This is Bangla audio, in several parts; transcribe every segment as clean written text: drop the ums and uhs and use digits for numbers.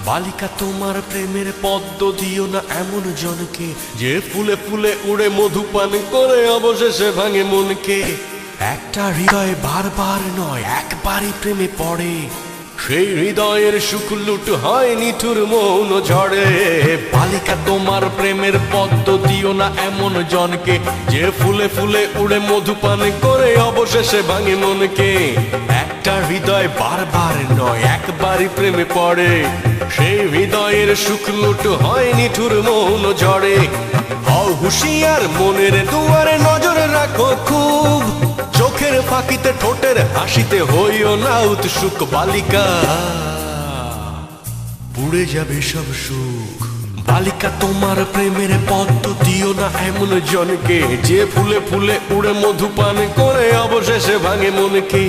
বালিকা তোমার প্রেমের পদ্ম দিও না এমন জনকে, যে ফুলে ফুলে উড়ে মধু পান করে অবশেষে ভাঙে মনকে। একটা হৃদয় বারবার নয় একবারই প্রেমে পড়ে, সেই হৃদয়ের সুখ লুট হয় নিঠুর মৌন ঝড়ে। বালিকা তোমার প্রেমের পদ্ম দিও না এমন জনকে, যে ফুলে ফুলে উড়ে মধু পান করে অবশেষে ভাঙে মনকে। একটা হৃদয় বারবার নয় একবারই প্রেমে পড়ে, সেই হৃদয়ের সুখ লুট হয় নিঠুর মৌন ঝড়ে। হও হুঁশিয়ার মনের দুয়ারে নজর রাখো খুব, চোখের ফাঁকিতে ঠোঁটের হাসিতে হইও না উৎসুক। বালিকা পুড়ে যাবে সব সুখ। বালিকা তোমার প্রেমের পদ্ম দিও না এমন জনকে, যে ফুলে ফুলে উড়ে মধু পান করে অবশেষে ভাঙে মনকে।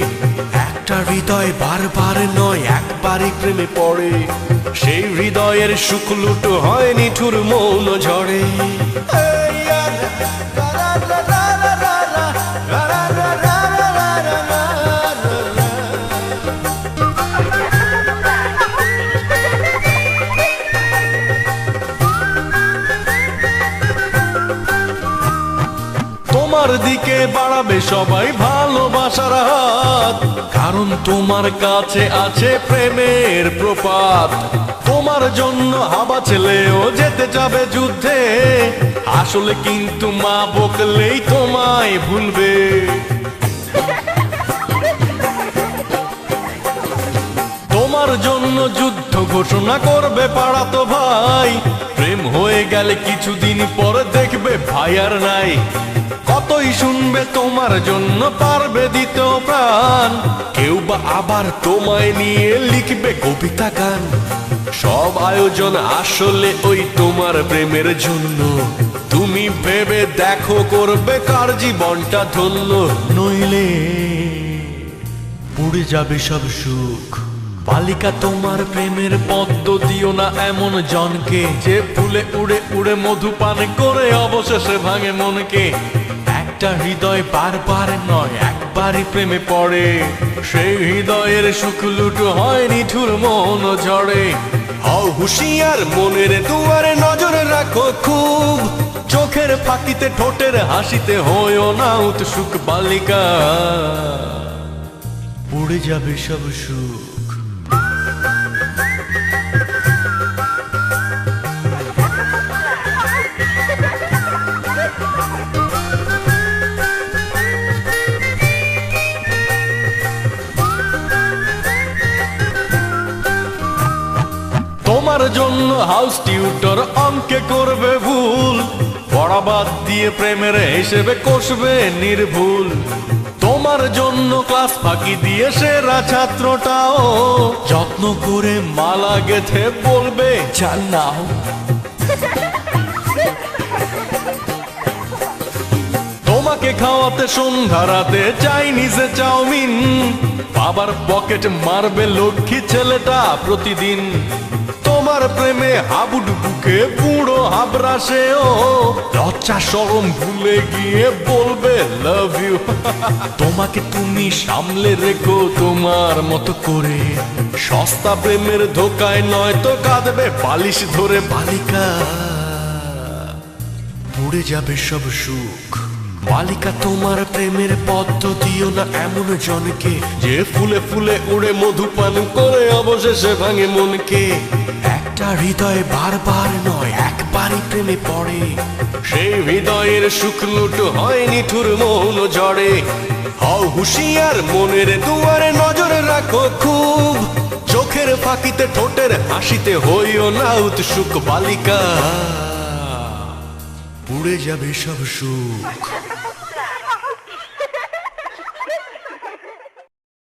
একটা হৃদয় বারবার নয় একবারই প্রেমে পড়ে, সেই হৃদয়ের সুখ লুট হয় নিঠুর মৌন ঝড়ে। তোমার দিকে বাড়াবে সবাই ভালোবাসার হাত, কারণ তোমার কাছে আছে প্রেমের প্রপাত। তোমার জন্য হাবা ছেলেও যেতে যাবে যুদ্ধে, আসলে কিন্তু মা বকলেই তোমায় ভুলবে। তোমার জন্য যুদ্ধ ঘোষণা করবে পাড়াতো ভাই, প্রেম হয়ে গেলে কিছুদিন পর দেখবে ভাই আর নাই। কতই শুনবে তোমার জন্য পারবে দিতে প্রাণ, কেউ বা আবার তোমায় নিয়ে লিখবে কবিতা গান। সব আয়োজন আসলে ওই তোমার প্রেমের জন্য, তুমি ভেবে দেখো করবে কার জীবনটা ধন্য। নইলে পুড়ে যাবে সব সুখ। বালিকা তোমার প্রেমের পদ্ম দিও না এমন জনকে, যে ফুলে উড়ে উড়ে মধু পান করে অবশেষে ভাঙে মনকে। একটা হৃদয় বারবার নয় একবারই প্রেমে পড়ে, সেই হৃদয়ের সুখ লুট হয় নিঠুর মৌন ঝড়ে। হও হুঁশিয়ার মনের দুয়ারে নজর রাখো খুব, চোখের ফাঁকিতে ঠোঁটের হাসিতে হইও না উৎসুক। বালিকা পুড়ে যাবে সব সুখ। তোমার জন্য হাউস টিউটর অঙ্কে করবে ভুল, পড়া বাদ দিয়ে প্রেমের হিসেবে কষবে নির্ভুল। তোমার জন্য ক্লাস ফাঁকি দিয়ে সেরা ছাত্রটাও যত্ন করে মালা গেথে বলবে চাল নাও। তোমাকে খাওয়াতে সন্ধ্যা রাতে চাইনিজে চাউমিন, বাবার পকেট মারবে লক্ষ্মী ছেলেটা প্রতিদিন। তোমার প্রেমে হাবুডুবুকে বুড়ো হাবরাসেও লজ্জা শরম ভুলে গিয়ে বলবে লাভ ইউ। তোমাকে তুমি সামলে রেখো তোমার মতো করে, সস্তা প্রেমের ধোকায় নয় তো কাঁদবে বালিশ ধরে। বালিকা পুড়ে যাবে সব সুখ। বালিকা তোমার প্রেমের পদ্ম দিও না এমন জনকে, যে ফুলে ফুলে উড়ে মধু পান করে অবশেষে ভাঙে মনকে। একটা হৃদয় বারবার নয় একবারই প্রেমে পড়ে, সেই হৃদয়ের সুখ লুট হয় নিঠুর মৌন ঝড়ে। হও হুঁশিয়ার মনের দুয়ারে নজর রাখো খুব, চোখের ফাঁকিতে ঠোঁটের হাসিতে হইও না উৎসুক। বালিকা পুড়ে যাবে সব সুখ।